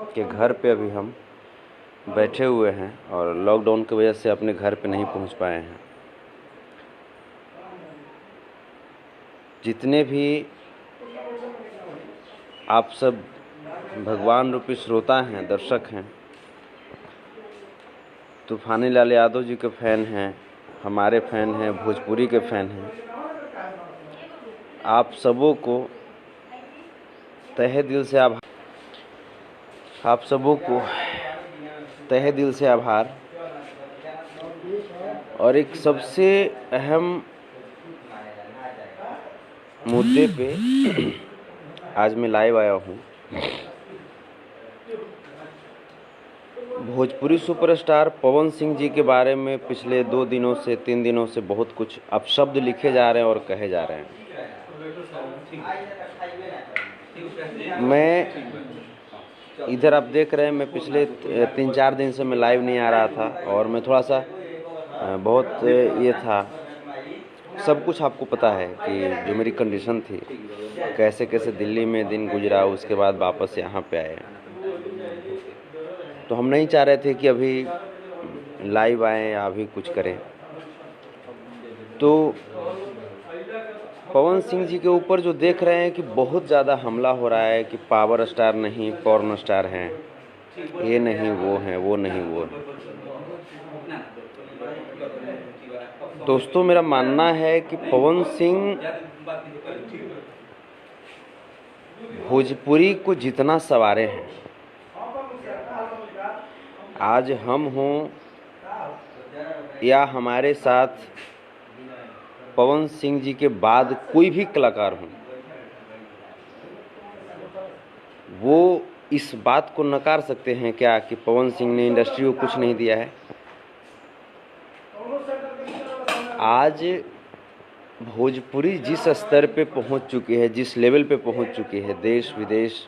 कि घर पे अभी हम बैठे हुए हैं और लॉकडाउन की वजह से अपने घर पे नहीं पहुंच पाए हैं। जितने भी आप सब भगवान रूपी श्रोता हैं, दर्शक हैं, तूफानी लाल यादव जी के फ़ैन हैं, हमारे फ़ैन हैं, भोजपुरी के फ़ैन हैं, आप सबों को तहे दिल से आभार। और एक सबसे अहम मुद्दे पे आज मैं लाइव आया हूँ। भोजपुरी सुपरस्टार पवन सिंह जी के बारे में पिछले 2 दिनों से 3 दिनों से बहुत कुछ अपशब्द लिखे जा रहे हैं और कहे जा रहे हैं। मैं इधर आप देख रहे हैं, मैं पिछले 3-4 दिन से मैं लाइव नहीं आ रहा था और मैं थोड़ा सा बहुत ये था, सब कुछ आपको पता है कि जो मेरी कंडीशन थी, कैसे कैसे दिल्ली में दिन गुजरा, उसके बाद वापस यहाँ पे आए। तो हम नहीं चाह रहे थे कि अभी लाइव आएँ या अभी कुछ करें। तो पवन सिंह जी के ऊपर जो देख रहे हैं कि बहुत ज़्यादा हमला हो रहा है कि पावर स्टार नहीं पॉर्न स्टार हैं, ये नहीं वो हैं, वो नहीं वो हैं। दोस्तों, मेरा मानना है कि पवन सिंह भोजपुरी को जितना सवारे हैं, आज हम हों या हमारे साथ पवन सिंह जी के बाद कोई भी कलाकार हों, वो इस बात को नकार सकते हैं क्या कि पवन सिंह ने इंडस्ट्री को कुछ नहीं दिया है। आज भोजपुरी जिस स्तर पे पहुंच चुकी है, जिस लेवल पे पहुंच चुकी है, देश विदेश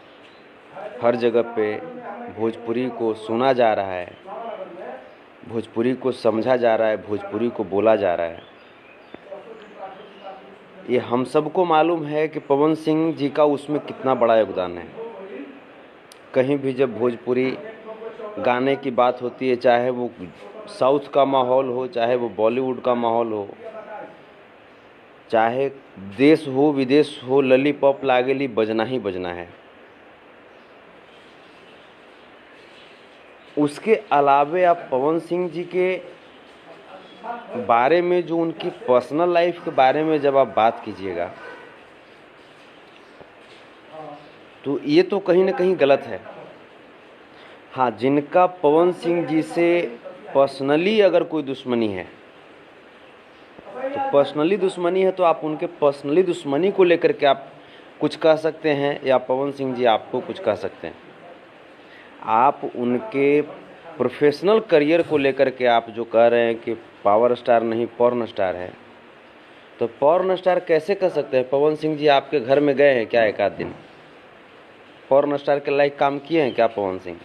हर जगह पे भोजपुरी को सुना जा रहा है, भोजपुरी को समझा जा रहा है, भोजपुरी को बोला जा रहा है। ये हम सबको मालूम है कि पवन सिंह जी का उसमें कितना बड़ा योगदान है। कहीं भी जब भोजपुरी गाने की बात होती है, चाहे वो साउथ का माहौल हो, चाहे वो बॉलीवुड का माहौल हो, चाहे देश हो विदेश हो, ललीपॉप लागेली बजना ही बजना है। उसके अलावे आप पवन सिंह जी के बारे में, जो उनकी पर्सनल लाइफ के बारे में जब आप बात कीजिएगा, तो ये तो कहीं ना कहीं गलत है। हाँ, जिनका पवन सिंह जी से पर्सनली अगर कोई दुश्मनी है, तो पर्सनली दुश्मनी है तो आप उनके पर्सनली दुश्मनी को लेकर के आप कुछ कह सकते हैं, या पवन सिंह जी आपको कुछ कह सकते हैं। आप उनके प्रोफेशनल करियर को लेकर के आप जो कह रहे हैं कि पावर स्टार नहीं पॉर्न स्टार है, तो पॉर्न स्टार कैसे कह सकते हैं? पवन सिंह जी आपके घर में गए हैं क्या एक आध दिन? पॉर्न स्टार के लायक काम किए हैं क्या पवन सिंह?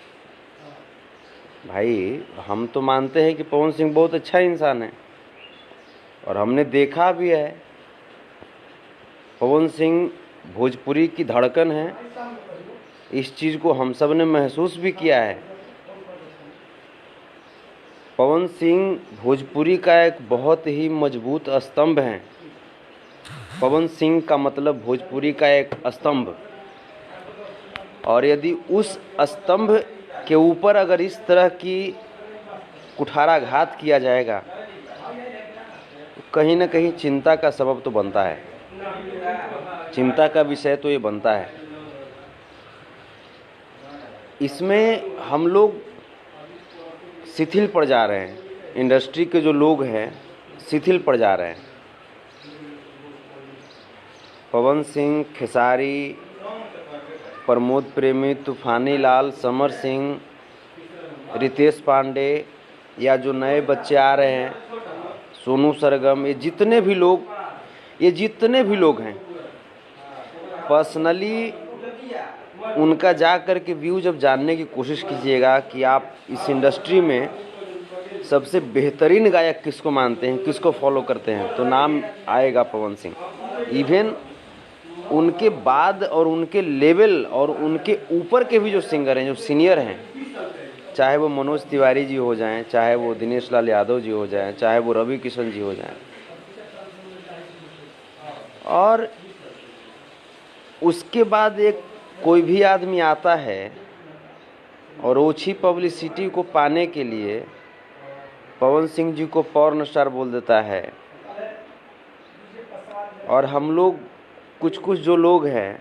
भाई, हम तो मानते हैं कि पवन सिंह बहुत अच्छा इंसान है और हमने देखा भी है। पवन सिंह भोजपुरी की धड़कन है, इस चीज़ को हम सब ने महसूस भी किया है। पवन सिंह भोजपुरी का एक बहुत ही मजबूत स्तंभ हैं। पवन सिंह का मतलब भोजपुरी का एक स्तंभ, और यदि उस स्तंभ के ऊपर अगर इस तरह की कुठाराघात किया जाएगा, तो कहीं ना कहीं चिंता का सबब तो बनता है, चिंता का विषय तो ये बनता है। इसमें हम लोग शिथिल पड़ जा रहे हैं, इंडस्ट्री के जो लोग हैं शिथिल पड़ जा रहे हैं। पवन सिंह, खेसारी, प्रमोद प्रेमी, तूफानी लाल, समर सिंह, रितेश पांडे, या जो नए बच्चे आ रहे हैं, सोनू सरगम, ये जितने भी लोग हैं, पर्सनली उनका जा कर के व्यू जब जानने की कोशिश कीजिएगा कि आप इस इंडस्ट्री में सबसे बेहतरीन गायक किसको मानते हैं, किसको फॉलो करते हैं, तो नाम आएगा पवन सिंह। इवन उनके बाद और उनके लेवल और उनके ऊपर के भी जो सिंगर हैं, जो सीनियर हैं, चाहे वो मनोज तिवारी जी हो जाएं, चाहे वो दिनेश लाल यादव जी हो जाएं, चाहे वो रवि किशन जी हो जाएं, और उसके बाद एक कोई भी आदमी आता है और ओछी पब्लिसिटी को पाने के लिए पवन सिंह जी को पॉर्न स्टार बोल देता है। और हम लोग कुछ जो लोग हैं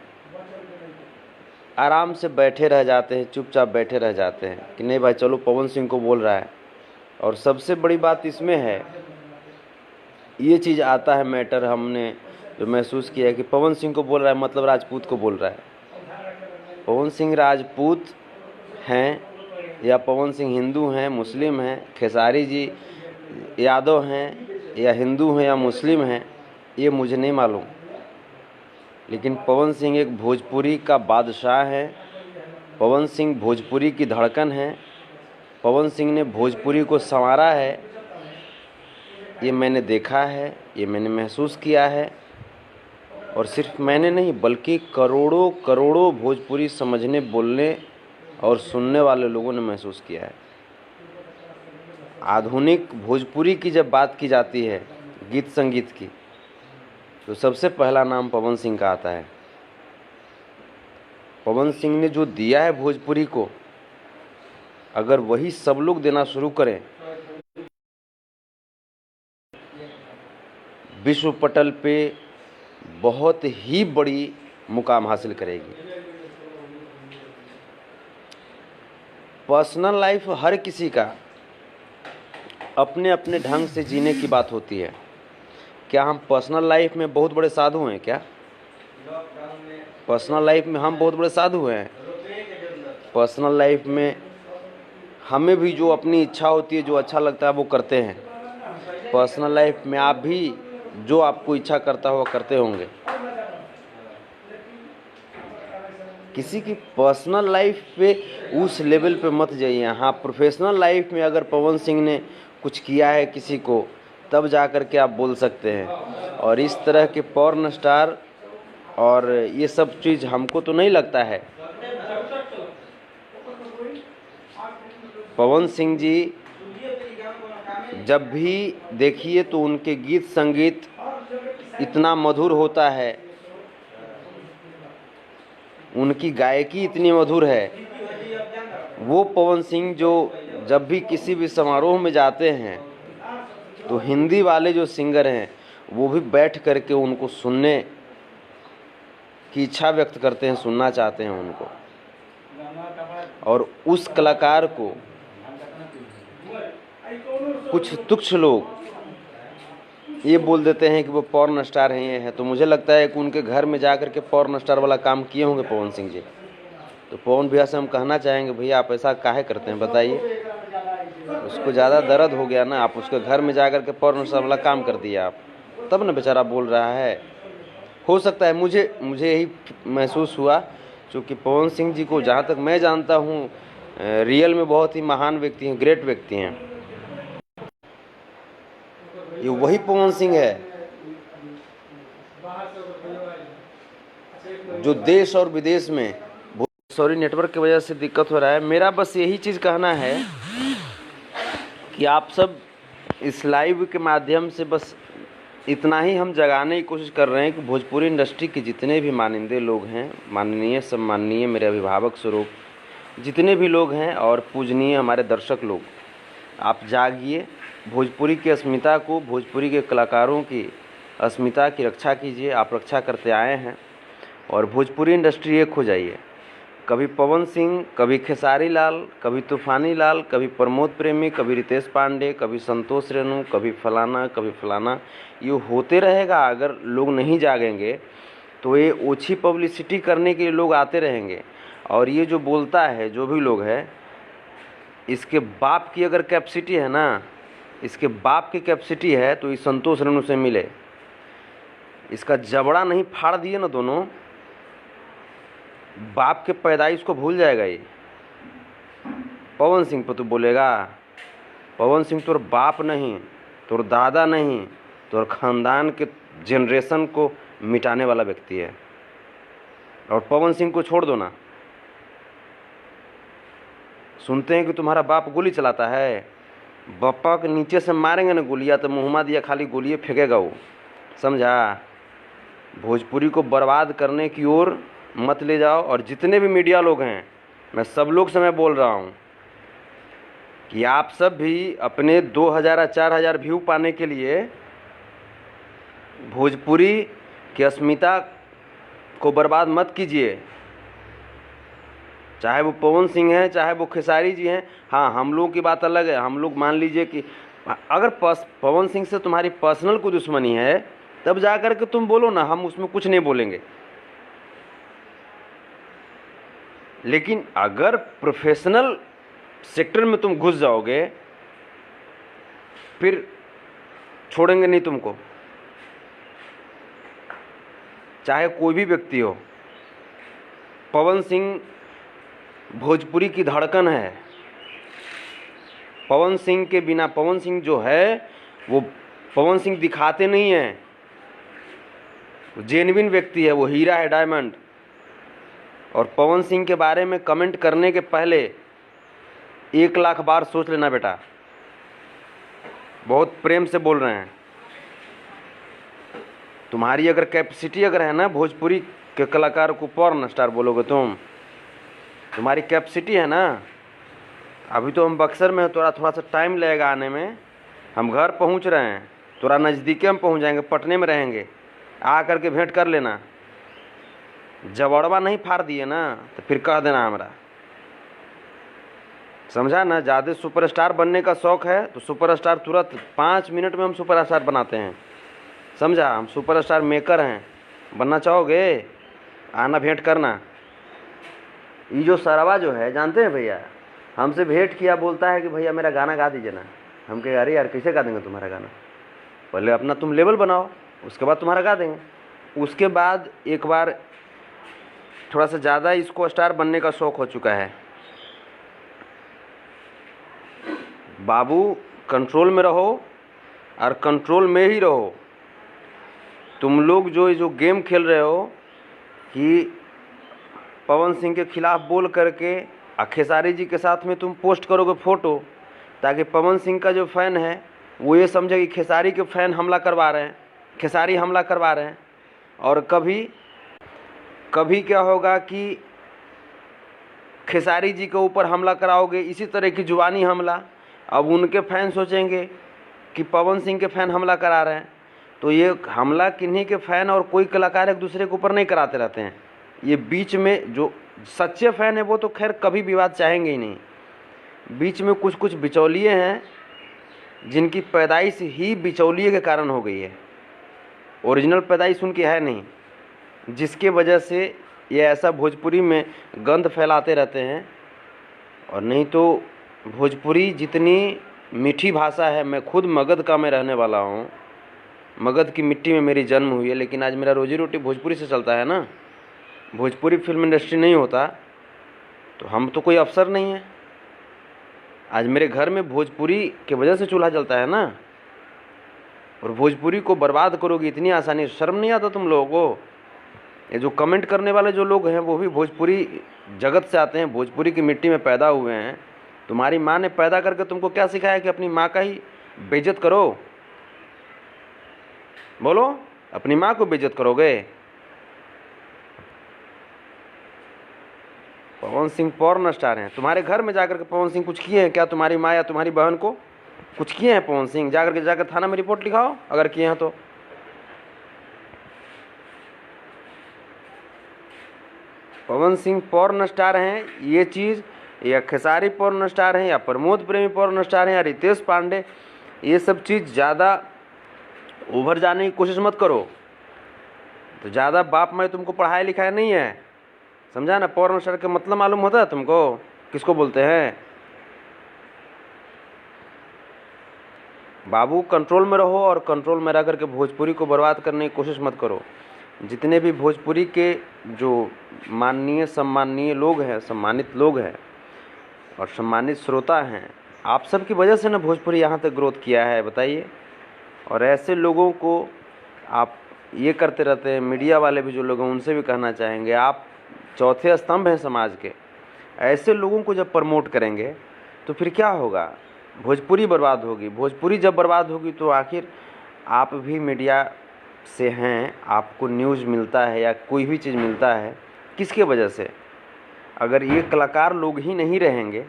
आराम से बैठे रह जाते हैं, चुपचाप बैठे रह जाते हैं कि नहीं भाई चलो पवन सिंह को बोल रहा है। और सबसे बड़ी बात इसमें है, ये चीज़ आता है मैटर, हमने जो महसूस किया है कि पवन सिंह को बोल रहा है मतलब राजपूत को बोल रहा है। पवन सिंह राजपूत हैं या पवन सिंह हिंदू हैं, मुस्लिम हैं, खेसारी जी यादव हैं या हिंदू हैं या मुस्लिम हैं, ये मुझे नहीं मालूम, लेकिन पवन सिंह एक भोजपुरी का बादशाह है। पवन सिंह भोजपुरी की धड़कन है। पवन सिंह ने भोजपुरी को संवारा है। ये मैंने देखा है, ये मैंने महसूस किया है, और सिर्फ मैंने नहीं बल्कि करोड़ों करोड़ों भोजपुरी समझने, बोलने और सुनने वाले लोगों ने महसूस किया है। आधुनिक भोजपुरी की जब बात की जाती है, गीत संगीत की, तो सबसे पहला नाम पवन सिंह का आता है। पवन सिंह ने जो दिया है भोजपुरी को, अगर वही सब लोग देना शुरू करें, विश्व पटल पे बहुत ही बड़ी मुकाम हासिल करेगी। पर्सनल लाइफ हर किसी का अपने अपने ढंग से जीने की बात होती है। क्या हम पर्सनल लाइफ में बहुत बड़े साधु हैं? क्या पर्सनल लाइफ में हम बहुत बड़े साधु हैं? पर्सनल लाइफ में हमें भी जो अपनी इच्छा होती है, जो अच्छा लगता है वो करते हैं। पर्सनल लाइफ में आप भी जो आपको इच्छा करता हो करते होंगे। किसी की पर्सनल लाइफ पे उस लेवल पे मत जाइए। हाँ, प्रोफेशनल लाइफ में अगर पवन सिंह ने कुछ किया है किसी को, तब जा कर के आप बोल सकते हैं। और इस तरह के पॉर्न स्टार और ये सब चीज़ हमको तो नहीं लगता है। पवन सिंह जी जब भी देखिए तो उनके गीत संगीत इतना मधुर होता है, उनकी गायकी इतनी मधुर है। वो पवन सिंह जो जब भी किसी भी समारोह में जाते हैं तो हिंदी वाले जो सिंगर हैं वो भी बैठ करके उनको सुनने की इच्छा व्यक्त करते हैं, सुनना चाहते हैं उनको। और उस कलाकार को कुछ तुच्छ लोग ये बोल देते हैं कि वो पॉर्न स्टार हैं, ये है। तो मुझे लगता है कि उनके घर में जाकर के पॉर्न स्टार वाला काम किए होंगे पवन सिंह जी। तो पवन भैया से हम कहना चाहेंगे, भैया आप ऐसा काहे करते हैं बताइए। उसको ज़्यादा दर्द हो गया ना, आप उसके घर में जाकर के पॉर्न स्टार वाला काम कर दिया आप, तब ना बेचारा बोल रहा है। हो सकता है, मुझे यही महसूस हुआ, क्योंकि पवन सिंह जी को जहाँ तक मैं जानता हूँ रियल में बहुत ही महान व्यक्ति हैं, ग्रेट व्यक्ति हैं। ये वही पवन सिंह है जो देश और विदेश में, सॉरी नेटवर्क की वजह से दिक्कत हो रहा है। मेरा बस यही चीज़ कहना है कि आप सब इस लाइव के माध्यम से बस इतना ही हम जगाने की कोशिश कर रहे हैं कि भोजपुरी इंडस्ट्री के जितने भी मानिंदे लोग हैं, माननीय सम्माननीय मेरे अभिभावक स्वरूप जितने भी लोग हैं और पूजनीय हमारे दर्शक लोग, आप जागिए। भोजपुरी की अस्मिता को, भोजपुरी के कलाकारों की अस्मिता की रक्षा कीजिए। आप रक्षा करते आए हैं और भोजपुरी इंडस्ट्री एक हो जाइए। कभी पवन सिंह, कभी खेसारी लाल, कभी तूफानी लाल, कभी प्रमोद प्रेमी, कभी रितेश पांडे, कभी संतोष रेणु, कभी फलाना, ये होते रहेगा। अगर लोग नहीं जागेंगे तो ये ओछी पब्लिसिटी करने के लिए लोग आते रहेंगे। और ये जो बोलता है, जो भी लोग है, इसके बाप की अगर कैपेसिटी है ना, इसके बाप की कैपेसिटी है तो इस संतोष रेणु से मिले। इसका जबड़ा नहीं फाड़ दिए ना दोनों, बाप के पैदाइश को भूल जाएगा ये। पवन सिंह पर तू बोलेगा, पवन सिंह तोर बाप नहीं, तोर दादा नहीं, तोर खानदान के जनरेशन को मिटाने वाला व्यक्ति है। और पवन सिंह को छोड़ दो ना, सुनते हैं कि तुम्हारा बाप गोली चलाता है, बप्पा के नीचे से मारेंगे ना गोलियाँ तो मुहम्मा दिया खाली गोलियाँ फेंकेगा वो, समझा। भोजपुरी को बर्बाद करने की ओर मत ले जाओ। और जितने भी मीडिया लोग हैं, मैं सब लोग से मैं बोल रहा हूँ कि आप सब भी अपने 2000 4000 व्यू पाने के लिए भोजपुरी की अस्मिता को बर्बाद मत कीजिए। चाहे वो पवन सिंह हैं, चाहे वो खेसारी जी हैं। हाँ, हम लोगों की बात अलग है। हम लोग मान लीजिए कि अगर पवन सिंह से तुम्हारी पर्सनल कोई दुश्मनी है तब जा कर के तुम बोलो ना, हम उसमें कुछ नहीं बोलेंगे। लेकिन अगर प्रोफेशनल सेक्टर में तुम घुस जाओगे फिर छोड़ेंगे नहीं तुमको, चाहे कोई भी व्यक्ति हो। पवन सिंह भोजपुरी की धड़कन है। पवन सिंह के बिना, पवन सिंह जो है वो पवन सिंह दिखाते नहीं हैं, जेन्युइन व्यक्ति है, वो हीरा है, डायमंड। और पवन सिंह के बारे में कमेंट करने के पहले 1,00,000 बार सोच लेना बेटा। बहुत प्रेम से बोल रहे हैं। तुम्हारी अगर कैपेसिटी अगर है ना, भोजपुरी के कलाकार को पॉर्न स्टार बोलोगे तुम्हारी कैपेसिटी है ना। अभी तो हम बक्सर में हैं, थोड़ा सा टाइम लगेगा आने में। हम घर पहुंच रहे हैं, थोड़ा नज़दीके में पहुंच जाएंगे, पटने में रहेंगे। आ करके भेंट कर लेना। जबड़वा नहीं फाड़ दिए ना तो फिर कह देना हमरा, समझा ना। ज़्यादा सुपरस्टार बनने का शौक़ है तो सुपरस्टार तुरंत 5 मिनट में हम सुपरस्टार बनाते हैं, समझा। हम सुपरस्टार मेकर हैं। बनना चाहोगे, आना भेंट करना। ये जो सरवा जो है, जानते हैं भैया, हमसे भेंट किया, बोलता है कि भैया मेरा गाना गा दीजिए ना। हम कहे अरे यार कैसे गा देंगे तुम्हारा गाना, पहले अपना तुम लेवल बनाओ, उसके बाद तुम्हारा गा देंगे। उसके बाद एक बार थोड़ा सा ज़्यादा इसको स्टार बनने का शौक़ हो चुका है। बाबू कंट्रोल में रहो और कंट्रोल में ही रहो। तुम लोग जो गेम खेल रहे हो कि पवन सिंह के खिलाफ बोल करके खेसारी जी के साथ में तुम पोस्ट करोगे फ़ोटो, ताकि पवन सिंह का जो फ़ैन है वो ये समझे कि खेसारी के फ़ैन हमला करवा रहे हैं, खेसारी हमला करवा रहे हैं। और कभी क्या होगा कि खेसारी जी के ऊपर हमला कराओगे, इसी तरह की जुबानी हमला। अब उनके फ़ैन सोचेंगे कि पवन सिंह के फ़ैन हमला करा रहे हैं, तो ये हमला किन्हीं के फ़ैन और कोई कलाकार एक दूसरे के ऊपर नहीं कराते रहते हैं। ये बीच में जो सच्चे फ़ैन है वो तो खैर कभी विवाद चाहेंगे ही नहीं। बीच में कुछ बिचौलिए हैं जिनकी पैदाइश ही बिचौलिए के कारण हो गई है, ओरिजिनल पैदाइश उनकी है नहीं, जिसके वजह से ये ऐसा भोजपुरी में गंद फैलाते रहते हैं। और नहीं तो भोजपुरी जितनी मीठी भाषा है, मैं खुद मगध का मैं रहने वाला हूँ, मगध की मिट्टी में मेरी जन्म हुई है, लेकिन आज मेरा रोजी रोटी भोजपुरी से चलता है ना। भोजपुरी फिल्म इंडस्ट्री नहीं होता तो हम तो कोई अफसर नहीं है। आज मेरे घर में भोजपुरी के वजह से चूल्हा जलता है ना। और भोजपुरी को बर्बाद करोगे इतनी आसानी, शर्म नहीं आता तुम लोगों को? ये जो कमेंट करने वाले जो लोग हैं वो भी भोजपुरी जगत से आते हैं, भोजपुरी की मिट्टी में पैदा हुए हैं। तुम्हारी माँ ने पैदा करके तुमको क्या सिखाया कि अपनी माँ का ही बेइज्जत करो? बोलो, अपनी माँ को बेइज्जत करोगे? पवन सिंह पॉर्न स्टार हैं। तुम्हारे घर में जाकर के पवन सिंह कुछ किए हैं क्या? तुम्हारी माँ या तुम्हारी बहन को कुछ किए हैं पवन सिंह? जाकर थाना में रिपोर्ट लिखाओ अगर किए हैं तो। पवन सिंह पॉर्न स्टार हैं, ये चीज़, या खेसारी पॉर्न स्टार हैं, या प्रमोद प्रेमी पॉर्न स्टार हैं, या रितेश पांडे, ये सब चीज़ ज़्यादा उभर जाने की कोशिश मत करो। तो ज़्यादा बाप मैं तुमको पढ़ाया लिखाया नहीं है, समझा ना। पॉर्न स्टार का मतलब मालूम होता है तुमको किसको बोलते हैं? बाबू कंट्रोल में रहो और कंट्रोल में रह करके भोजपुरी को बर्बाद करने की कोशिश मत करो। जितने भी भोजपुरी के जो माननीय सम्माननीय लोग हैं, सम्मानित लोग हैं और सम्मानित श्रोता हैं, आप सब की वजह से ना भोजपुरी यहाँ तक ग्रोथ किया है, बताइए। और ऐसे लोगों को आप ये करते रहते हैं, मीडिया वाले भी जो लोग हैं उनसे भी कहना चाहेंगे, आप चौथे स्तंभ हैं समाज के, ऐसे लोगों को जब प्रमोट करेंगे तो फिर क्या होगा? भोजपुरी बर्बाद होगी। भोजपुरी जब बर्बाद होगी तो आखिर आप भी मीडिया से हैं, आपको न्यूज़ मिलता है या कोई भी चीज़ मिलता है, किसके वजह से? अगर ये कलाकार लोग ही नहीं रहेंगे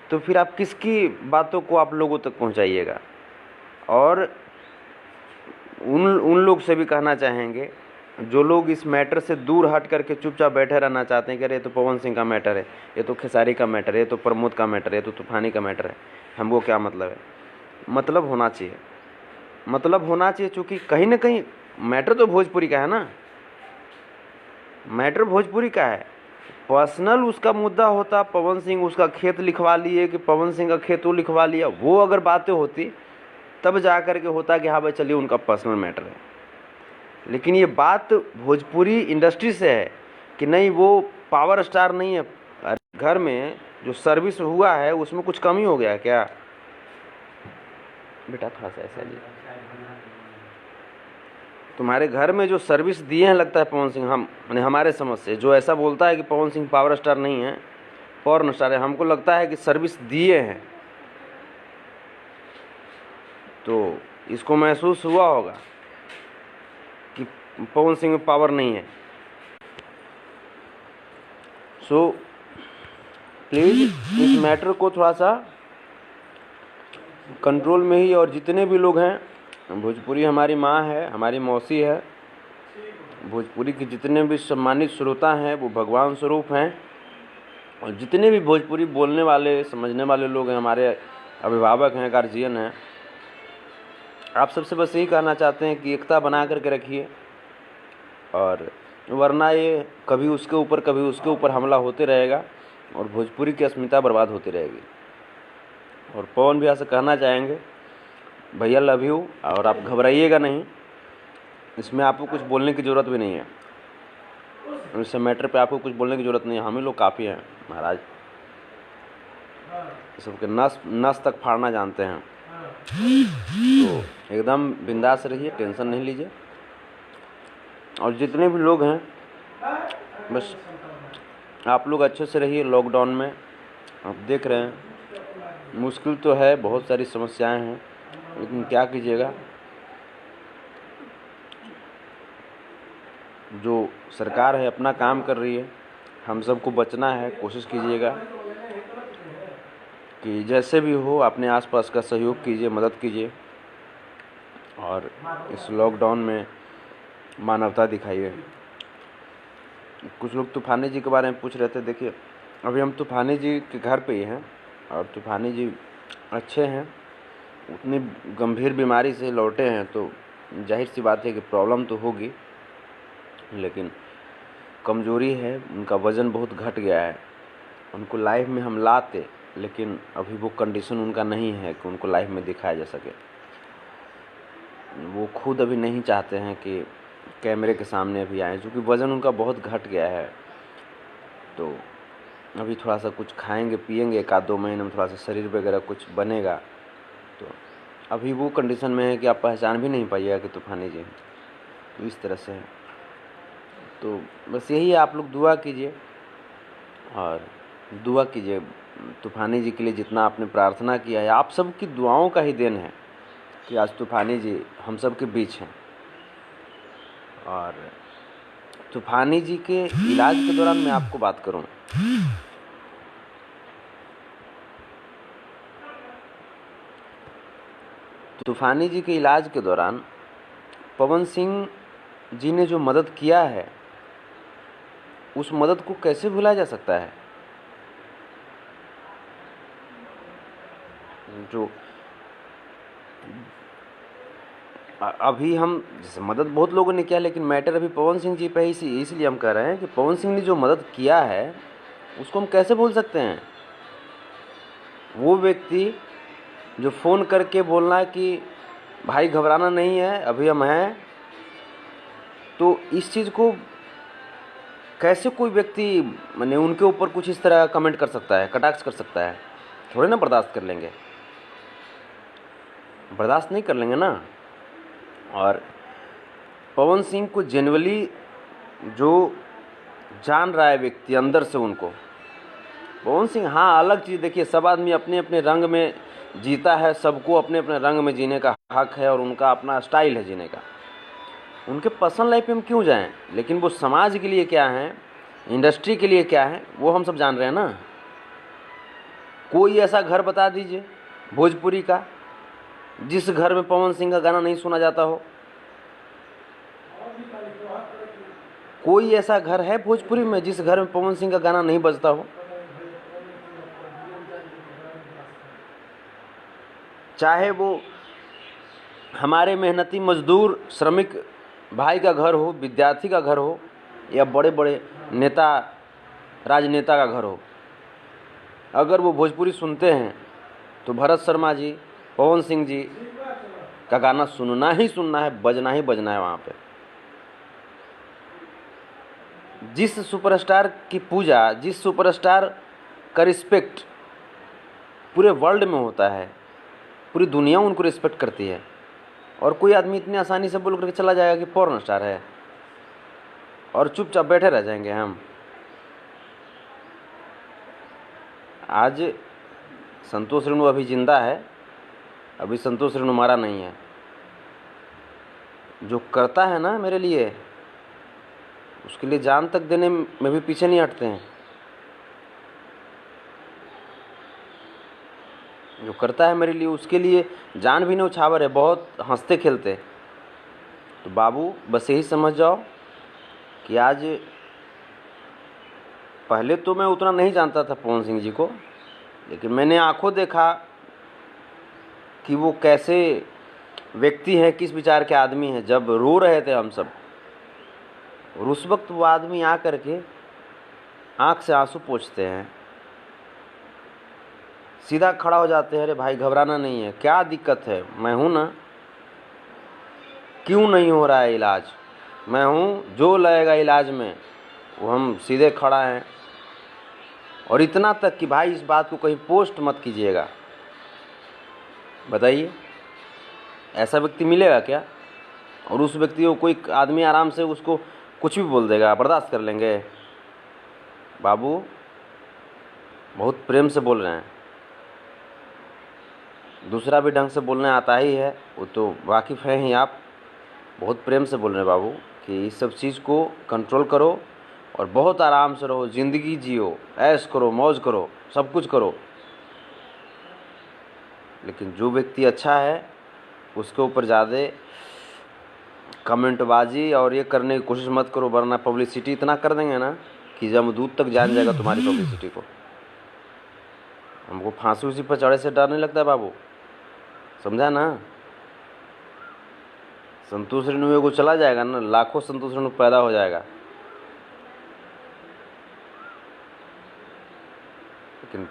तो फिर आप किसकी बातों को आप लोगों तक पहुंचाइएगा? और उन लोग से भी कहना चाहेंगे जो लोग इस मैटर से दूर हट करके चुपचाप बैठे रहना चाहते हैं कि अरे ये तो पवन सिंह का मैटर है, ये तो खेसारी का मैटर है, ये तो प्रमोद का मैटर है, ये तो तूफानी का मैटर है, हमको क्या मतलब है? मतलब होना चाहिए, मतलब होना चाहिए, चूँकि कहीं ना कहीं मैटर तो भोजपुरी का है ना, मैटर भोजपुरी का है। पर्सनल उसका मुद्दा होता, पवन सिंह उसका खेत लिखवा लिए कि पवन सिंह का खेत वो लिखवा लिया, वो अगर बातें होती तब जा कर के होता कि हाँ भाई चलिए उनका पर्सनल मैटर है। लेकिन ये बात भोजपुरी इंडस्ट्री से है कि नहीं वो पावर स्टार नहीं है, घर में जो सर्विस हुआ है उसमें कुछ कमी हो गया है क्या? बेटा थोड़ा सा ऐसा लीजिए, तुम्हारे घर में जो सर्विस दिए हैं लगता है पवन सिंह, हम माने हमारे समझ से जो ऐसा बोलता है कि पवन सिंह पावर स्टार नहीं है, पॉर्न स्टार है, हमको लगता है कि सर्विस दिए हैं, तो इसको महसूस हुआ होगा कि पवन सिंह में पावर नहीं है। सो प्लीज़ इस मैटर को थोड़ा सा कंट्रोल में ही, और जितने भी लोग हैं, भोजपुरी हमारी माँ है, हमारी मौसी है, भोजपुरी के जितने भी सम्मानित श्रोता हैं वो भगवान स्वरूप हैं, और जितने भी भोजपुरी बोलने वाले समझने वाले लोग हैं, हमारे अभिभावक हैं, गार्जियन हैं, आप सबसे बस यही कहना चाहते हैं कि एकता बना करके रखिए, और वरना ये कभी उसके ऊपर कभी उसके ऊपर हमला होते रहेगा और भोजपुरी की अस्मिता बर्बाद होती रहेगी। और पवन भैया से कहना चाहेंगे, भैया लव यू, और आप घबराइएगा नहीं, इसमें आपको कुछ बोलने की ज़रूरत भी नहीं है, इस मैटर पे आपको कुछ बोलने की ज़रूरत नहीं है, हम ही लोग काफ़ी हैं महाराज, सबके नस तक फाड़ना जानते हैं। तो एकदम बिंदास रहिए, टेंशन नहीं लीजिए, और जितने भी लोग हैं बस आप लोग अच्छे से रहिए। लॉकडाउन में आप देख रहे हैं मुश्किल तो है, बहुत सारी समस्याएं हैं, लेकिन क्या कीजिएगा, जो सरकार है अपना काम कर रही है, हम सबको बचना है, कोशिश कीजिएगा कि जैसे भी हो अपने आसपास का सहयोग कीजिए, मदद कीजिए, और इस लॉकडाउन में मानवता दिखाइए। कुछ लोग तूफानी जी के बारे में पूछ रहे थे, देखिए अभी हम तूफानी जी के घर पे ही हैं, और तूफानी जी अच्छे हैं, उतनी गंभीर बीमारी से लौटे हैं, तो जाहिर सी बात है कि प्रॉब्लम तो होगी, लेकिन कमज़ोरी है, उनका वज़न बहुत घट गया है, उनको लाइफ में हम लाते, लेकिन अभी वो कंडीशन उनका नहीं है कि उनको लाइफ में दिखाया जा सके। वो खुद अभी नहीं चाहते हैं कि कैमरे के सामने अभी आए, क्योंकि वज़न उनका बहुत घट गया है, तो अभी थोड़ा सा कुछ खाएंगे पिएंगे, 1-2 महीने में थोड़ा सा शरीर वगैरह कुछ बनेगा, तो अभी वो कंडीशन में है कि आप पहचान भी नहीं पाइएगा कि तूफानी जी, तो इस तरह से है। तो बस यही है, आप लोग दुआ कीजिए, और दुआ कीजिए तूफानी जी के लिए, जितना आपने प्रार्थना किया है, आप सब की दुआओं का ही देन है कि आज तूफानी जी हम सब के बीच हैं। और तूफानी जी के इलाज के दौरान मैं आपको बात करूं, तूफानी जी के इलाज के दौरान पवन सिंह जी ने जो मदद किया है, उस मदद को कैसे भुलाया जा सकता है? जो अभी हम जैसे मदद बहुत लोगों ने किया, लेकिन मैटर अभी पवन सिंह जी पे ही, इसलिए हम कह रहे हैं कि पवन सिंह ने जो मदद किया है उसको हम कैसे भूल सकते हैं? वो व्यक्ति जो फ़ोन करके बोलना कि भाई घबराना नहीं है, अभी हम हैं, तो इस चीज़ को कैसे कोई व्यक्ति माने उनके ऊपर कुछ इस तरह कमेंट कर सकता है, कटाक्ष कर सकता है? थोड़े ना बर्दाश्त कर लेंगे, बर्दाश्त नहीं कर लेंगे ना। और पवन सिंह को जेन्युइनली जो जान रहा है व्यक्ति अंदर से उनको। पवन सिंह हाँ अलग चीज़, देखिए सब आदमी अपने अपने रंग में जीता है, सबको अपने अपने रंग में जीने का हक है और उनका अपना स्टाइल है जीने का। उनके पर्सनल लाइफ में हम क्यों जाएं, लेकिन वो समाज के लिए क्या है, इंडस्ट्री के लिए क्या है, वो हम सब जान रहे हैं ना। कोई ऐसा घर बता दीजिए भोजपुरी का जिस घर में पवन सिंह का गाना नहीं सुना जाता हो। कोई ऐसा घर है भोजपुरी में जिस घर में पवन सिंह का गाना नहीं बजता हो? चाहे वो हमारे मेहनती मजदूर श्रमिक भाई का घर हो, विद्यार्थी का घर हो, या बड़े बड़े नेता राजनेता का घर हो, अगर वो भोजपुरी सुनते हैं तो भरत शर्मा जी, पवन सिंह जी का गाना सुनना ही सुनना है, बजना ही बजना है वहाँ पे। जिस सुपरस्टार की पूजा, जिस सुपरस्टार का रिस्पेक्ट पूरे वर्ल्ड में होता है, पूरी दुनिया उनको रिस्पेक्ट करती है, और कोई आदमी इतनी आसानी से बोल करके चला जाएगा कि पॉर्न स्टार है और चुपचाप बैठे रह जाएंगे हम। आज संतोष रेणु अभी जिंदा है, अभी संतोष रेणु मारा नहीं है। जो करता है ना मेरे लिए, उसके लिए जान तक देने में भी पीछे नहीं हटते हैं। जो करता है मेरे लिए, उसके लिए जान भी न्यौछावर है, बहुत हंसते खेलते। तो बाबू बस यही समझ जाओ कि आज, पहले तो मैं उतना नहीं जानता था पवन सिंह जी को, लेकिन मैंने आंखों देखा कि वो कैसे व्यक्ति हैं, किस विचार के आदमी हैं। जब रो रहे थे हम सब, और उस वक्त वो आदमी आ करके आंख से आंसू पोंछते हैं, सीधा खड़ा हो जाते हैं, अरे भाई घबराना नहीं है, क्या दिक्कत है, मैं हूँ ना, क्यों नहीं हो रहा है इलाज, मैं हूँ, जो लगेगा इलाज में वो हम सीधे खड़ा हैं। और इतना तक कि भाई इस बात को कहीं पोस्ट मत कीजिएगा। बताइए ऐसा व्यक्ति मिलेगा क्या? और उस व्यक्ति को कोई आदमी आराम से उसको कुछ भी बोल देगा, बर्दाश्त कर लेंगे? बाबू बहुत प्रेम से बोल रहे हैं, दूसरा भी ढंग से बोलने आता ही है, वो तो वाकिफ़ हैं ही आप। बहुत प्रेम से बोल रहे हैं बाबू कि इस सब चीज़ को कंट्रोल करो और बहुत आराम से रहो, ज़िंदगी जियो, ऐश करो, मौज करो, सब कुछ करो। लेकिन जो व्यक्ति अच्छा है उसके ऊपर ज़्यादा कमेंटबाजी और ये करने की कोशिश मत करो, वरना पब्लिसिटी इतना कर देंगे ना कि जमदूत तक जान जाएगा तुम्हारी पब्लिसिटी को। हमको फांसी उसी पर चढ़े से डर नहीं लगता है बाबू, समझा ना? संतोष रेणु को चला जाएगा ना, लाखों संतोष रेणु पैदा हो जाएगा। लेकिन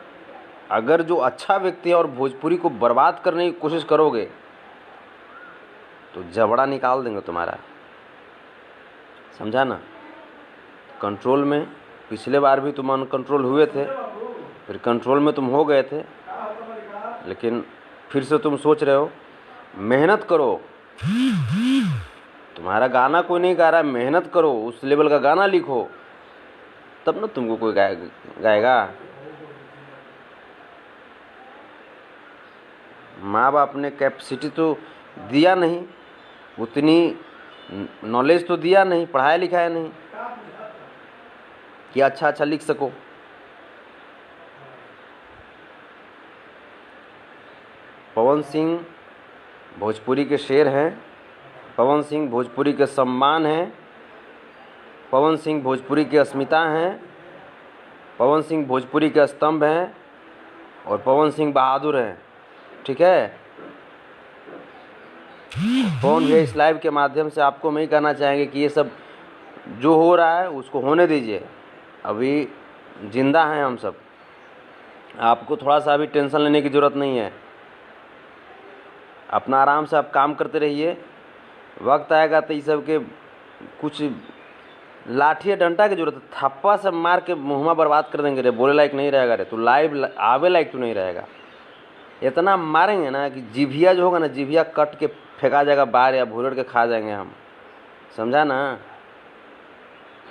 अगर जो अच्छा व्यक्ति है और भोजपुरी को बर्बाद करने की कोशिश करोगे तो जबड़ा निकाल देंगे तुम्हारा, समझा ना? कंट्रोल में पिछले बार भी तुम अनकंट्रोल हुए थे, फिर कंट्रोल में तुम हो गए थे, लेकिन फिर से तुम सोच रहे हो। मेहनत करो, तुम्हारा गाना कोई नहीं गा रहा है, मेहनत करो, उस लेवल का गाना लिखो, तब ना तुमको कोई गाएगा। माँ बाप ने कैपेसिटी तो दिया नहीं, उतनी नॉलेज तो दिया नहीं, पढ़ाया लिखाया नहीं कि अच्छा अच्छा लिख सको। पवन सिंह भोजपुरी के शेर हैं, पवन सिंह भोजपुरी के सम्मान हैं, पवन सिंह भोजपुरी की अस्मिता हैं, पवन सिंह भोजपुरी के स्तंभ हैं, और पवन सिंह बहादुर हैं। ठीक है? पवन भैया इस लाइव के माध्यम से आपको मैं ही कहना चाहेंगे कि ये सब जो हो रहा है उसको होने दीजिए, अभी जिंदा हैं हम सब, आपको थोड़ा सा अभी टेंशन लेने की ज़रूरत नहीं है। अपना आराम से आप काम करते रहिए, वक्त आएगा तो ये सब के कुछ लाठी डंडा की जरूरत है, थप्पा से मार के मुँहमा बर्बाद कर देंगे रे, बोले लायक नहीं रहेगा रे, तो लाइव आवे लायक तो नहीं रहेगा। इतना मारेंगे ना कि जीभिया जो होगा ना, जीभिया कट के फेंका जाएगा बाहर, या भूलड़ के खा जाएंगे हम, समझा ना?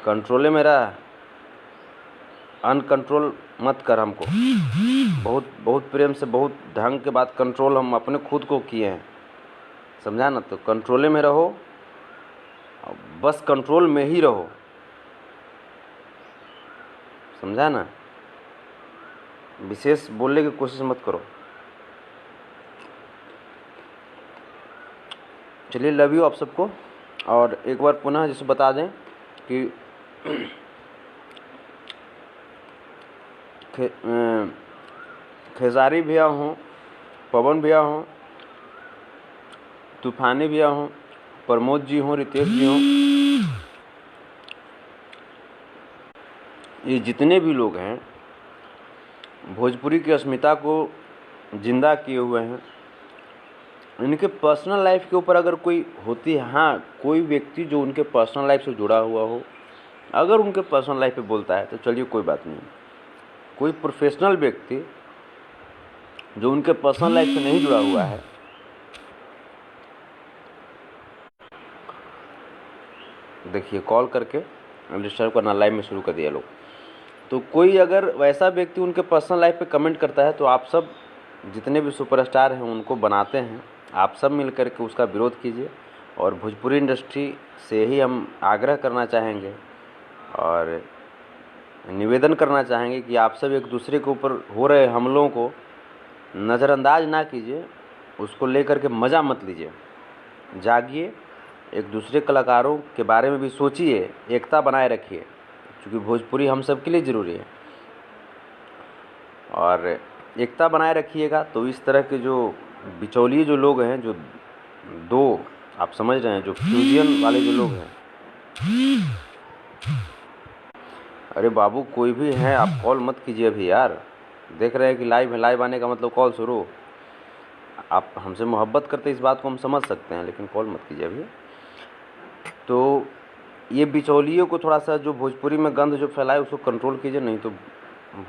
कंट्रोले में रह, अनकंट्रोल मत कर हमको। बहुत बहुत प्रेम से, बहुत ढंग के बात कंट्रोल हम अपने खुद को किए हैं, समझा ना। तो कंट्रोले में रहो, बस कंट्रोल में ही रहो, समझा ना। विशेष बोलने की कोशिश मत करो। चलिए, लव यू आप सबको। और एक बार पुनः जैसे बता दें कि खेसारी भैया हों, पवन भैया हों, तूफानी भैया हों, प्रमोद जी हों, रितेश जी हों, ये जितने भी लोग हैं भोजपुरी की अस्मिता को जिंदा किए हुए हैं, इनके पर्सनल लाइफ के ऊपर अगर कोई होती है, हाँ कोई व्यक्ति जो उनके पर्सनल लाइफ से जुड़ा हुआ हो, अगर उनके पर्सनल लाइफ पे बोलता है तो चलिए कोई बात नहीं। कोई प्रोफेशनल व्यक्ति जो उनके पर्सनल लाइफ से नहीं जुड़ा हुआ है, देखिए कॉल करके डिस्टर्ब करना लाइव में शुरू कर दिया लोग। तो कोई अगर वैसा व्यक्ति उनके पर्सनल लाइफ पे कमेंट करता है तो आप सब जितने भी सुपरस्टार हैं उनको बनाते हैं, आप सब मिल कर के उसका विरोध कीजिए। और भोजपुरी इंडस्ट्री से ही हम आग्रह करना चाहेंगे और निवेदन करना चाहेंगे कि आप सब एक दूसरे के ऊपर हो रहे हमलों को नज़रअंदाज ना कीजिए, उसको लेकर के मज़ा मत लीजिए, जागिए, एक दूसरे कलाकारों के बारे में भी सोचिए, एकता बनाए रखिए, क्योंकि भोजपुरी हम सब के लिए ज़रूरी है। और एकता बनाए रखिएगा तो इस तरह के जो बिचौलिए जो लोग हैं, जो दो आप समझ रहे हैं, जो फ्यूजन वाले जो लोग हैं, अरे बाबू कोई भी है आप कॉल मत कीजिए अभी यार, देख रहे हैं कि लाइव है, लाइव आने का मतलब कॉल शुरू। आप हमसे मोहब्बत करते इस बात को हम समझ सकते हैं, लेकिन कॉल मत कीजिए अभी। तो ये बिचौलियों को थोड़ा सा, जो भोजपुरी में गंध जो फैलाए उसको कंट्रोल कीजिए, नहीं तो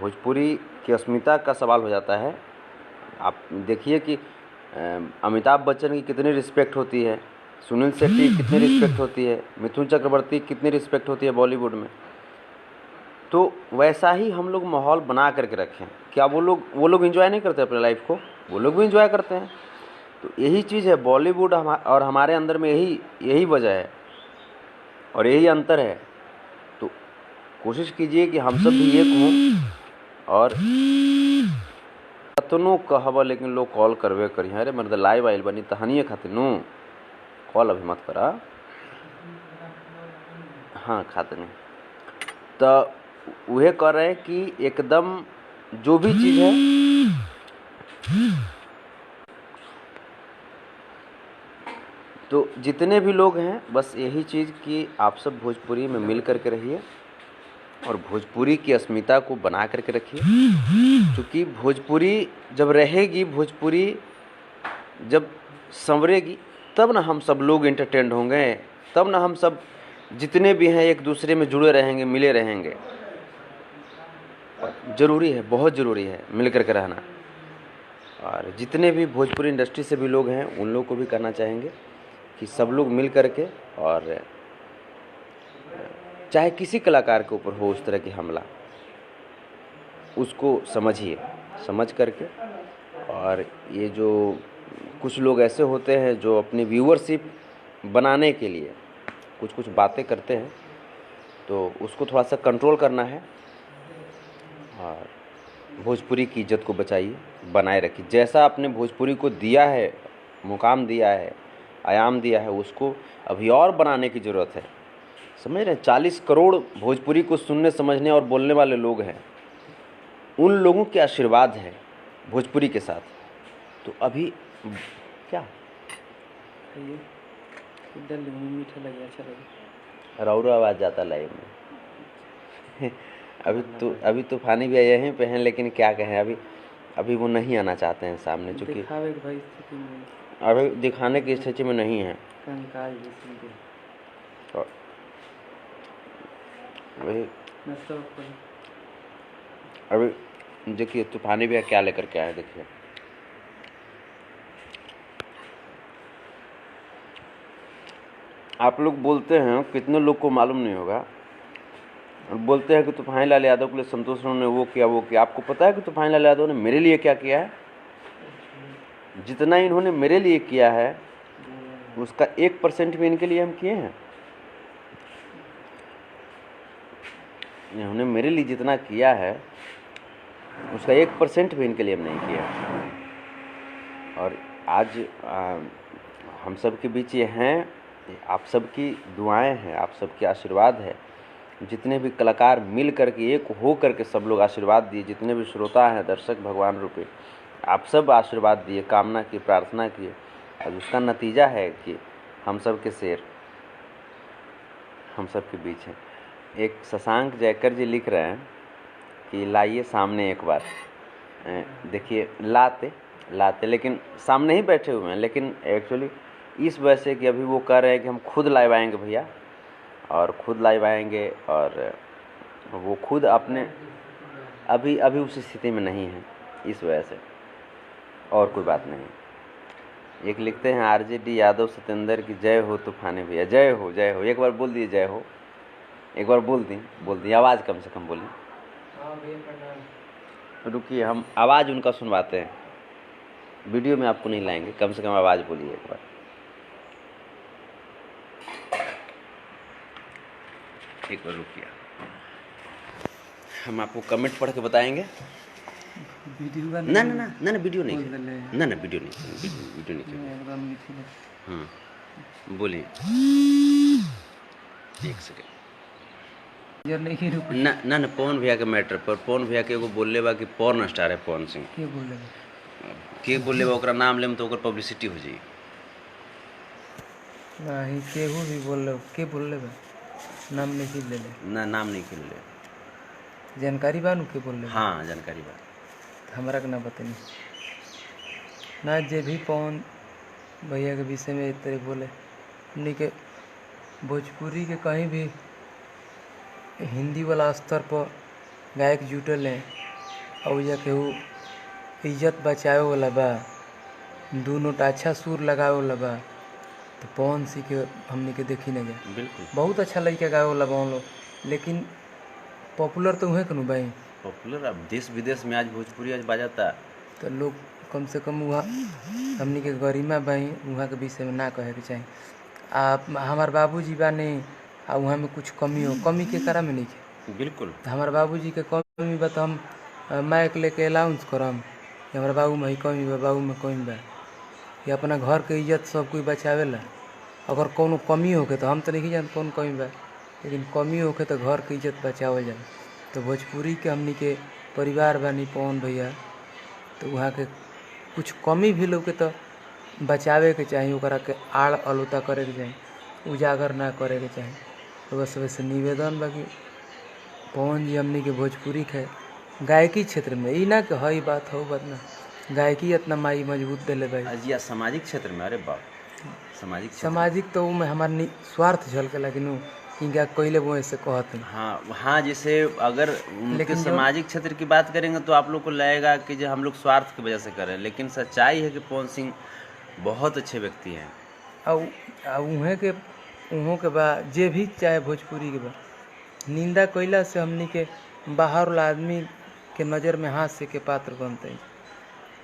भोजपुरी की अस्मिता का सवाल हो जाता है। आप देखिए कि अमिताभ बच्चन की कितनी रिस्पेक्ट होती है, सुनील शेट्टी की कितनी रिस्पेक्ट होती है, मिथुन चक्रवर्ती की कितनी रिस्पेक्ट होती है बॉलीवुड में। तो वैसा ही हम लोग माहौल बना करके रखें। क्या वो लोग एंजॉय नहीं करते अपने लाइफ को? वो लोग भी एंजॉय करते हैं। तो यही चीज़ है बॉलीवुड और हमारे अंदर में, यही वजह है और यही अंतर है। तो कोशिश कीजिए कि हम सब भी एक हों। और कतनो कहब लेकिन लोग कॉल करवे करी, अरे मर्द लाइव आइल बनी तहनिए खातिर नु, कॉल अभी मत करा। हाँ खाते नहीं तो वह कर रहे हैं कि एकदम जो भी चीज़ है तो जितने भी लोग हैं बस यही चीज़ कि आप सब भोजपुरी में मिल करके रहिए और भोजपुरी की अस्मिता को बना करके रखिए। क्योंकि भोजपुरी जब रहेगी, भोजपुरी जब संवरेगी, तब ना हम सब लोग एंटरटेन्ड होंगे, तब ना हम सब जितने भी हैं एक दूसरे में जुड़े रहेंगे, मिले रहेंगे। ज़रूरी है, बहुत ज़रूरी है मिल करके रहना। और जितने भी भोजपुरी इंडस्ट्री से भी लोग हैं उन लोग को भी करना चाहेंगे कि सब लोग मिल करके, और चाहे किसी कलाकार के ऊपर हो उस तरह की हमला, उसको समझिए, समझ करके। और ये जो कुछ लोग ऐसे होते हैं जो अपनी व्यूअरशिप बनाने के लिए कुछ कुछ बातें करते हैं, तो उसको थोड़ा सा कंट्रोल करना है और भोजपुरी की इज्जत को बचाइए, बनाए रखिए। जैसा आपने भोजपुरी को दिया है, मुकाम दिया है, आयाम दिया है, उसको अभी और बनाने की ज़रूरत है। समझ रहे हैं? 40 करोड़ भोजपुरी को सुनने, समझने और बोलने वाले लोग हैं। उन लोगों के आशीर्वाद है भोजपुरी के साथ। तो अभी क्या मीठा लगे, अच्छा लगे, रौरा आवाज़ जाता लाइव में। अभी तूफानी भी यहीं पे हैं, लेकिन क्या कहें, अभी वो नहीं आना चाहते हैं सामने, चूँकि अभी दिखाने की स्थिति में नहीं है। वही अभी देखिए तूफानी भी क्या लेकर के आए, देखिए आप लोग बोलते हैं, कितने लोग को मालूम नहीं होगा, और बोलते हैं कि तूफान लाल यादव के लिए संतोष ने वो किया। आपको पता है कि तूफान लाल यादव ने मेरे लिए क्या किया है? जितना इन्होंने मेरे लिए किया है उसका 1% भी इनके लिए हम किए हैं। इन्होंने मेरे लिए जितना किया है उसका 1% भी इनके लिए हम नहीं किया। और आज हम सब के बीच ये हैं, आप सबकी दुआएं हैं, आप सबके आशीर्वाद है। जितने भी कलाकार मिल करके एक हो करके सब लोग आशीर्वाद दिए, जितने भी श्रोता हैं, दर्शक भगवान रूपे, आप सब आशीर्वाद दिए, कामना की, प्रार्थना किए। और उसका नतीजा है कि हम सब के शेर हम सब के बीच हैं। एक शशांक जयकर जी लिख रहे हैं कि लाइए सामने एक बार। देखिए लाते लेकिन सामने ही बैठे हुए हैं, लेकिन एक्चुअली इस वजह से कि अभी वो कह रहे हैं कि हम खुद लाइव आएंगे भैया, और खुद लाइव आएंगे, और वो खुद अपने अभी उस स्थिति में नहीं है, इस वजह से, और कोई बात नहीं। एक लिखते हैं आरजेडी यादव सतेंद्र की जय हो तूफानी भैया, जय हो जय हो। एक बार बोल दिए जय हो, एक बार बोल दी आवाज़ कम से कम बोली। रुकिए, हम आवाज़ उनका सुनवाते हैं, वीडियो में आपको नहीं लाएंगे, कम से कम आवाज़ बोलिए एक बार। एक बार रुकिए, हम आपको कमेंट पढ़ के बताएंगे। वीडियो का ना वीडियो नहीं, ना वीडियो नहीं, बोलिए एक सेकेंड। ना पवन भैया के मैटर पर, पवन भैया के एगो बोलले बा कि पॉर्न स्टार है पवन सिंह, के बोलले बा ओकरा नाम लेम तो ओकर पब्लिसिटी हो जाई। नहीं केहू भी बोलले बा, नाम नहीं ले ले, ना नाम नहीं खेल ले, जानकारी बा नु के बोलले। हाँ जानकारी बा, हमरा के ना बतानी ना। जे भी पवन भैया के विषय में इस तरह बोले, हमनी के भोजपुरी के कहीं भी हिंदी वाला स्तर पर गायक जुटल हैं और या केहू इज्जत बचावे वाला बा, दू नोट अच्छा सुर लगावे वाला बा, तो पवन सिंह के हमने के देखी नहीं जाए। बिल्कुल बहुत अच्छा लड़का गावे वाला बा लोग, लेकिन पॉपुलर तो हुए कनु भाई, पॉपुलर। अब देश विदेश में आज भोजपुरी आज बाजाता, तो लोग कम से कम वहाँ हमने के गरिमा भाई वहाँ के विषय में ना कहे के चाही। आप हमार बाबूजी बाने आ वहाँ में कुछ कमी के करा में नहीं है। बिल्कुल हमार बाबूजी के कमी बा तो हम माइक लेके अलाउंस करम कि हमारे बाबू में कमी बा, बाबू में कमी बा, कि अपना घर के इज्जत सब कोई बचावेला। अगर कोनो कमी होके तो हम तो नहीं जानते कौन कमी बा, लेकिन कमी होके तो घर के इज्जत बचावल जाला। तो भोजपुरी के हमनी के परिवार बानी पवन भैया, तो वहाँ के कुछ कमी भी लोग के तो बचावे के चाही, ओकरा के आड़ अलोता करे के चाही, उजागर ना करे के चाही। तो बस वैसे निवेदन बा कि पवन जी हमनी के भोजपुरी के गायकी क्षेत्र में ई ना कि हई बात हो बात ना, गायकी इतना माई मजबूत दिले भाई। अजिया सामाजिक क्षेत्र में, अरे बाप, सामाजिक तो में हमार स्वार्थ झलके, लेकिन इनका कोयले वो ऐसे कहते हैं। हाँ जैसे अगर उनके सामाजिक क्षेत्र की बात करेंगे तो आप लोग को लगेगा कि जो हम लोग स्वार्थ की वजह से कर रहे हैं, लेकिन सच्चाई है कि पवन सिंह बहुत अच्छे व्यक्ति हैं। और उहों के बा जे भी चाहे भोजपुरी के बा निंदा कोयला से हमनी के बाहर वाला आदमी के नज़र में हास्य के पात्र बनते हैं।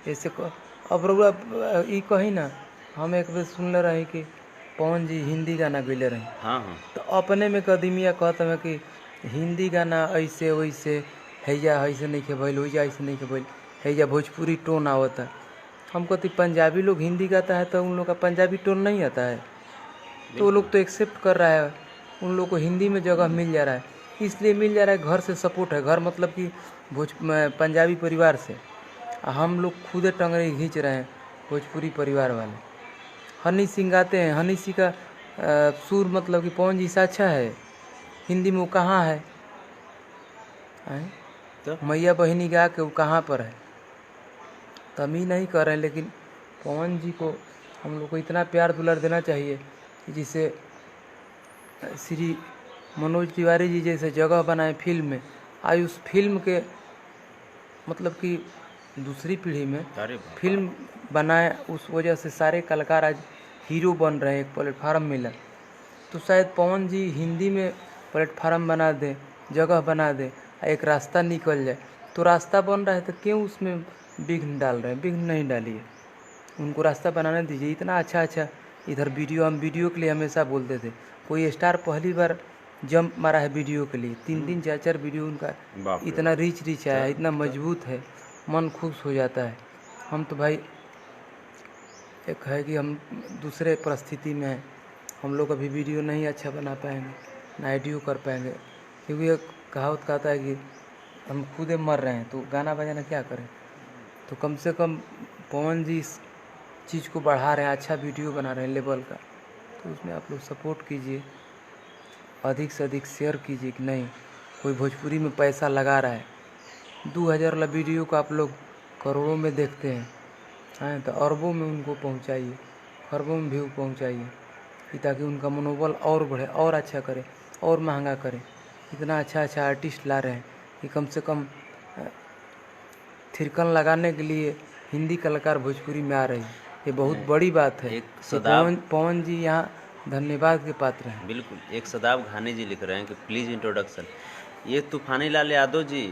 ऐसे अब रउआ ई कही ना, हम एक बार सुनले रही कि पवन जी हिंदी गाना गैले रही। हाँ तो अपने में कदमिया कहते हैं कि हिंदी गाना ऐसे वैसे हैया ऐसे नहीं के भइल, वैजा ऐसे नहीं के भइल, हैया भोजपुरी टोन आवता। हम कहते पंजाबी लोग हिंदी गाता है तो उन लोग का पंजाबी टोन नहीं आता है, तो वो लोग तो एक्सेप्ट कर रहा है, उन लोग को हिंदी में जगह मिल जा रहा है, इसलिए मिल जा रहा है, घर से सपोर्ट है। घर मतलब कि पंजाबी परिवार से हम लोग खुदे टंगरे खींच रहे हैं भोजपुरी परिवार वाले। हनी सिंह गाते हैं, हनी सिंह का सुर मतलब कि पवन जी से अच्छा है, हिंदी में वो कहाँ है? तो मैया बहिनी गा के वो कहाँ पर है? तो हम ही नहीं कर रहे हैं, लेकिन पवन जी को हम लोग को इतना प्यार दुलार देना चाहिए कि जिसे श्री मनोज तिवारी जी जैसे जगह बनाए फिल्म में, आज उस फिल्म के मतलब कि दूसरी पीढ़ी में फिल्म बनाए, उस वजह से सारे कलाकार आज हीरो बन रहे हैं, एक प्लेटफार्म मिला। तो शायद पवन जी हिंदी में प्लेटफार्म बना दें जगह बना दे, एक रास्ता निकल जाए। तो रास्ता बन रहा है तो क्यों उसमें विघ्न डाल रहे हैं? विघ्न नहीं डालिए, उनको रास्ता बनाने दीजिए। इतना अच्छा अच्छा इधर वीडियो, हम वीडियो के लिए हमेशा बोलते थे, कोई स्टार पहली बार जंप मारा है वीडियो के लिए, 3-3 4-4 वीडियो उनका बाप रे इतना रीच आया, इतना मजबूत है, मन खुश हो जाता है। हम तो भाई एक है कि हम दूसरे परिस्थिति में हैं, हम लोग अभी वीडियो नहीं अच्छा बना पाएंगे, ना एडियो कर पाएंगे, क्योंकि एक कहावत कहता है कि हम खुदे मर रहे हैं तो गाना बजाना क्या करें। तो कम से कम पवन जी इस चीज़ को बढ़ा रहे हैं, अच्छा वीडियो बना रहे हैं लेवल का, तो उसमें आप लोग सपोर्ट कीजिए, अधिक से अधिक शेयर कीजिए कि नहीं कोई भोजपुरी में पैसा लगा रहा है। 2000 वाला वीडियो को आप लोग करोड़ों में देखते हैं तो अरबों में उनको पहुंचाइए, खरबों में व्यू पहुंचाइए, कि ताकि उनका मनोबल और बढ़े, और अच्छा करे, और महंगा करे। इतना अच्छा अच्छा आर्टिस्ट ला रहे हैं कि कम से कम थिरकन लगाने के लिए हिंदी कलाकार भोजपुरी में आ रही है, ये बहुत बड़ी बात है। एक तो पवन जी यहाँ धन्यवाद के पात्र हैं। बिल्कुल, एक सदाब घानी जी लिख रहे हैं कि प्लीज़ इंट्रोडक्शन। ये तूफानी लाल यादव जी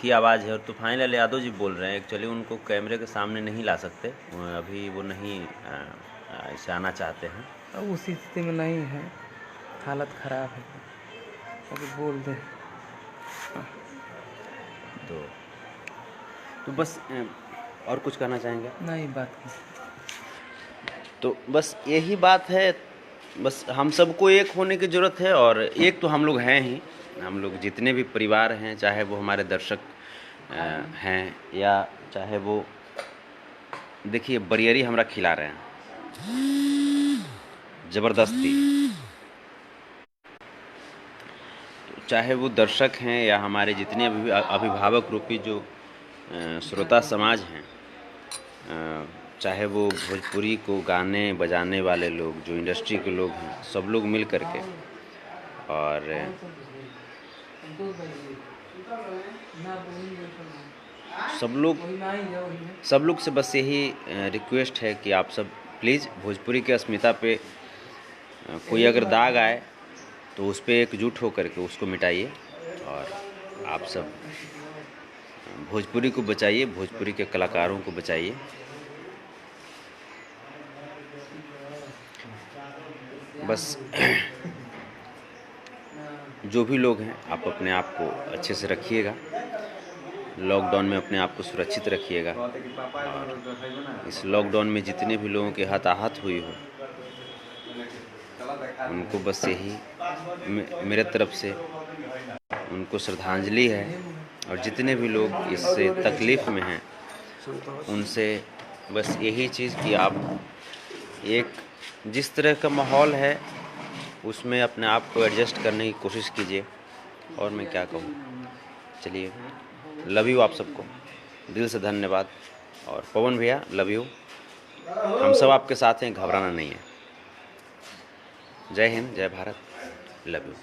की आवाज़ है, और तूफानी लाल यादव जी बोल रहे हैं। एक्चुअली उनको कैमरे के सामने नहीं ला सकते, अभी वो नहीं ऐसे आना चाहते हैं। अब उसी स्थिति में नहीं है, हालत ख़राब है, अभी बोल दें तो बस और कुछ कहना चाहेंगे? नहीं, बात की तो बस यही बात है, बस हम सबको एक होने की ज़रूरत है, और एक तो हम लोग हैं ही, हम लोग जितने भी परिवार हैं, चाहे वो हमारे दर्शक हैं या चाहे वो, देखिए बरियरी हमरा खिला रहे हैं ज़बरदस्ती, तो चाहे वो दर्शक हैं या हमारे जितने अभिभावक रूपी जो श्रोता समाज हैं, चाहे वो भोजपुरी को गाने बजाने वाले लोग, जो इंडस्ट्री के लोग हैं, सब लोग मिल कर के, और सब लोग से बस यही रिक्वेस्ट है कि आप सब प्लीज़ भोजपुरी की अस्मिता पे कोई अगर दाग आए तो उस पर एकजुट होकर के उसको मिटाइए, और आप सब भोजपुरी को बचाइए, भोजपुरी के कलाकारों को बचाइए। बस जो भी लोग हैं, आप अपने आप को अच्छे से रखिएगा, लॉकडाउन में अपने आप को सुरक्षित रखिएगा, और इस लॉकडाउन में जितने भी लोगों के हताहत हुई हो, उनको बस यही मेरे तरफ से उनको श्रद्धांजलि है, और जितने भी लोग इससे तकलीफ़ में हैं उनसे बस यही चीज़ कि आप एक जिस तरह का माहौल है उसमें अपने आप को एडजस्ट करने की कोशिश कीजिए, और मैं क्या कहूँ। चलिए, लव यू आप सबको, दिल से धन्यवाद, और पवन भैया लव यू, हम सब आपके साथ हैं, घबराना नहीं है। जय हिंद, जय भारत, लव यू।